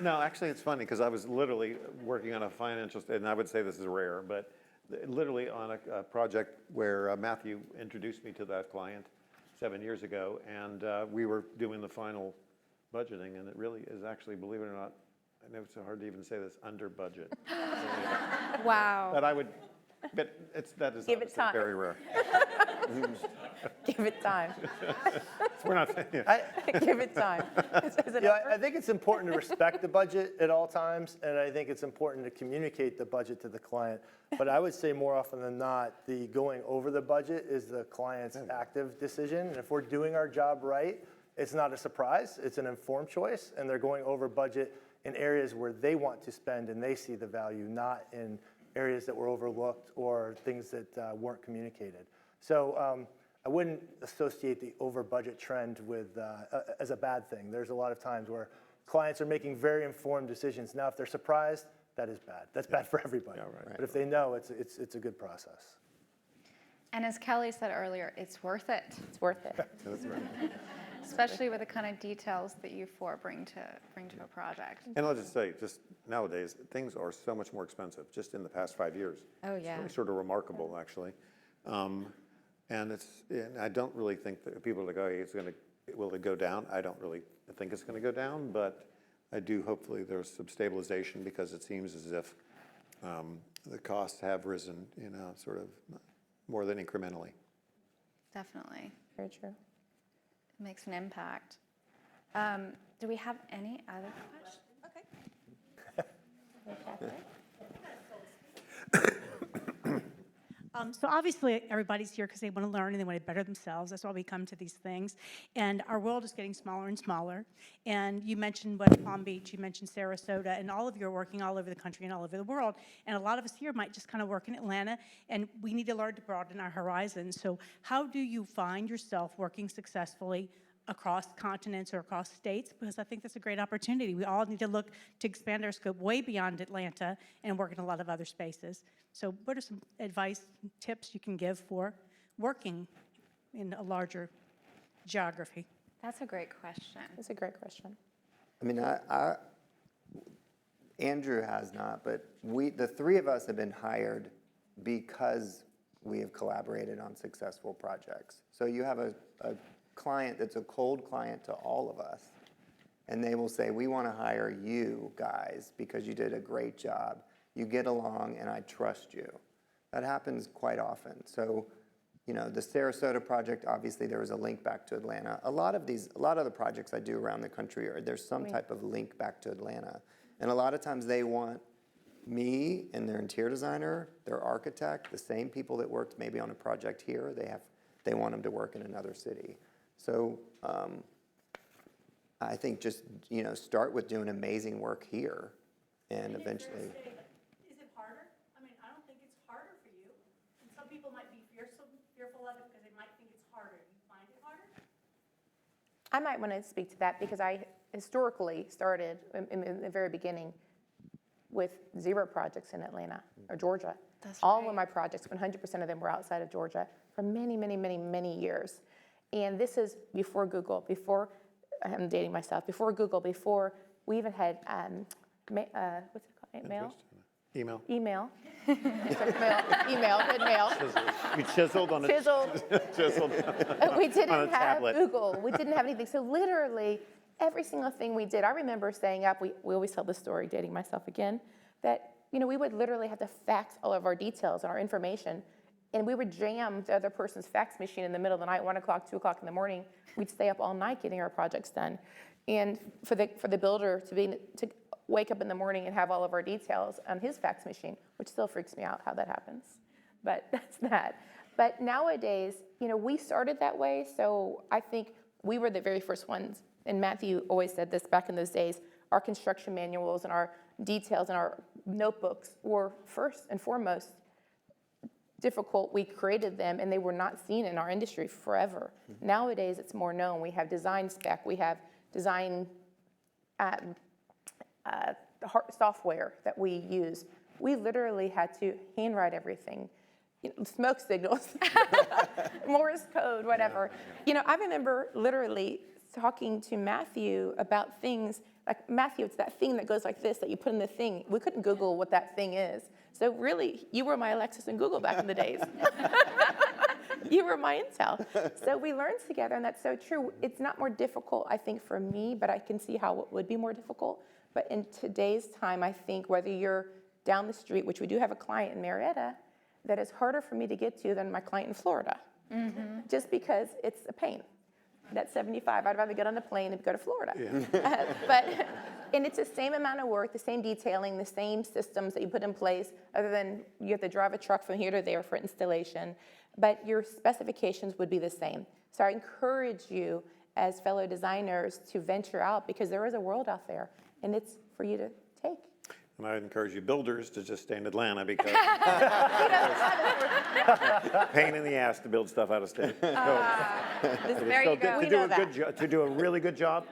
No, actually, it's funny because I was literally working on a financial, and I would say this is rare, but literally on a project where Matthew introduced me to that client 7 years ago, and we were doing the final budgeting, and it really is actually, believe it or not, I know it's hard to even say this, under budget. Wow. That is Give it obviously time. very rare. Give it time. We're not, Give it time. Is it over? I think it's important to respect the budget at all times, and I think it's important to communicate the budget to the client. But I would say more often than not, the going over the budget is the client's active decision. And if we're doing our job right, it's not a surprise. It's an informed choice, and they're going over budget in areas where they want to spend and they see the value, not in areas that were overlooked or things that weren't communicated. So I wouldn't associate the over budget trend with as a bad thing. There's a lot of times where clients are making very informed decisions. Now, if they're surprised, that is bad. That's bad for everybody. Yeah, right. But if they know, it's a good process. And as Kelly said earlier, it's worth it, It's worth it. that's right. especially with the kind of details that you four bring to a project. And I'll just say, just nowadays, things are so much more expensive, just in the past 5 years. Oh, yeah. It's really sort of remarkable, actually. And I don't really think that people are like, oh, will it go down? I don't really think it's going to go down, but I do hopefully there's some stabilization because it seems as if the costs have risen, sort of more than incrementally. Definitely. Very true. It makes an impact. Do we have any other questions? Okay. So obviously everybody's here because they want to learn and they want to better themselves. That's why we come to these things. And our world is getting smaller and smaller. And you mentioned West Palm Beach, you mentioned Sarasota, and all of you are working all over the country and all over the world. And a lot of us here might just kind of work in Atlanta, and we need to learn to broaden our horizons. So how do you find yourself working successfully across continents or across states? Because I think that's a great opportunity. We all need to look to expand our scope way beyond Atlanta and work in a lot of other spaces. So what are some advice, tips you can give for working in a larger geography? That's a great question. That's a great question. I mean, Andrew has not, but the three of us have been hired because we have collaborated on successful projects. So you have a client that's a cold client to all of us, and they will say, we want to hire you guys because you did a great job. You get along, and I trust you. That happens quite often. So, you know, the Sarasota project, obviously there was a link back to Atlanta. A lot of the projects I do around the country, there's some type of link back to Atlanta. And a lot of times they want me and their interior designer, their architect, the same people that worked maybe on a project here, they want them to work in another city. So I think just, you know, start with doing amazing work here, and eventually. Is it harder? I mean, I don't think it's harder for you. And some people might be fearful of it because they might think it's harder. Do you find it harder? I might want to speak to that because I historically started in the very beginning with 0 projects in Atlanta or Georgia. That's All right. of my projects, 100% of them were outside of Georgia for many, many, many, many years. And this is before Google, before, I'm dating myself, before Google, before we even had, what's it called, mail? Email. Email. Good mail. You chiseled on a Chiseled. chiseled We didn't on a have tablet. Google. We didn't have anything. So literally, every single thing we did, I remember staying up, we always tell this story, dating myself again, that, you know, we would literally have to fax all of our details and our information, and we would jam the other person's fax machine in the middle of the night, 1 o'clock, 2 o'clock in the morning. We'd stay up all night getting our projects done. And for the builder to wake up in the morning and have all of our details on his fax machine, which still freaks me out how that happens. But that's that. But nowadays, you know, we started that way, so I think we were the very first ones. And Matthew always said this back in those days, our construction manuals and our details and our notebooks were first and foremost difficult. We created them, and they were not seen in our industry forever. Mm-hmm. Nowadays, it's more known. We have design spec. We have design software that we use. We literally had to handwrite everything. You know, smoke signals, Morse code, whatever. You know, I remember literally talking to Matthew about things like, Matthew, it's that thing that goes like this that you put in the thing. We couldn't Google what that thing is. So really, you were my Alexis and Google back in the days. You were my Intel. So we learned together, and that's so true. It's not more difficult, I think, for me, but I can see how it would be more difficult. But in today's time, I think whether you're down the street, which we do have a client in Marietta, that is harder for me to get to than my client in Florida, just because it's a pain. That's 75. I'd rather get on a plane and go to Florida. Yeah. And it's the same amount of work, the same detailing, the same systems that you put in place, other than you have to drive a truck from here to there for installation. But your specifications would be the same. So I encourage you as fellow designers to venture out, because there is a world out there, and it's for you to take. And I'd encourage you builders to just stay in Atlanta, because pain in the ass to build stuff out of state. There you go. To do a really good job,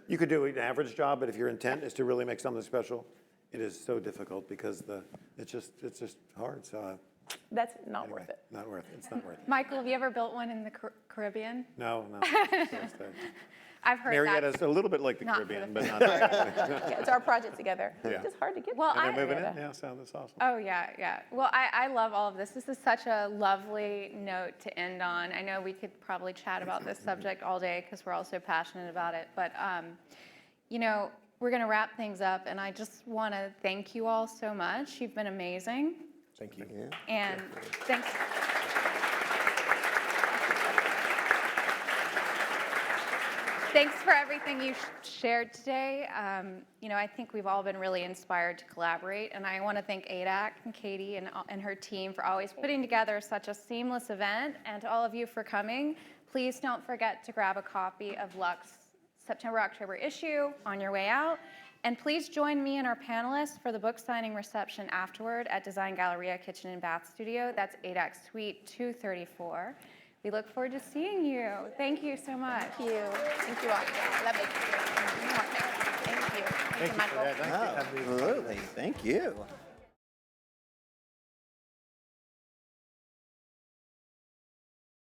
you could do an average job, but if your intent is to really make something special, it is so difficult because it's just hard. So that's not anyway, worth it. Not worth it. It's not worth it. Michael, have you ever built one in the Caribbean? No. I've heard Marietta's that. a little bit like the Not Caribbean, for the- but not. Yeah, it's our project together. Yeah. It's just hard to get. Well, And they're moving in? Yeah, so that's awesome. Oh, yeah. Well, I love all of this. This is such a lovely note to end on. I know we could probably chat about this subject all day because we're all so passionate about it. But, you know, we're going to wrap things up, and I just want to thank you all so much. You've been amazing. Thank you. Yeah. And thanks. Thanks for everything you shared today. I think we've all been really inspired to collaborate, and I want to thank ADAC and Katie and her team for always putting together such a seamless event, and to all of you for coming. Please don't forget to grab a copy of Luxe September-October issue on your way out, and please join me and our panelists for the book signing reception afterward at Design Galleria Kitchen and Bath Studio. That's ADAC Suite 234. We look forward to seeing you. Thank you so much. Thank you. Thank you all. Love it. Thank you. Thank you, Michael. Absolutely. Thank you.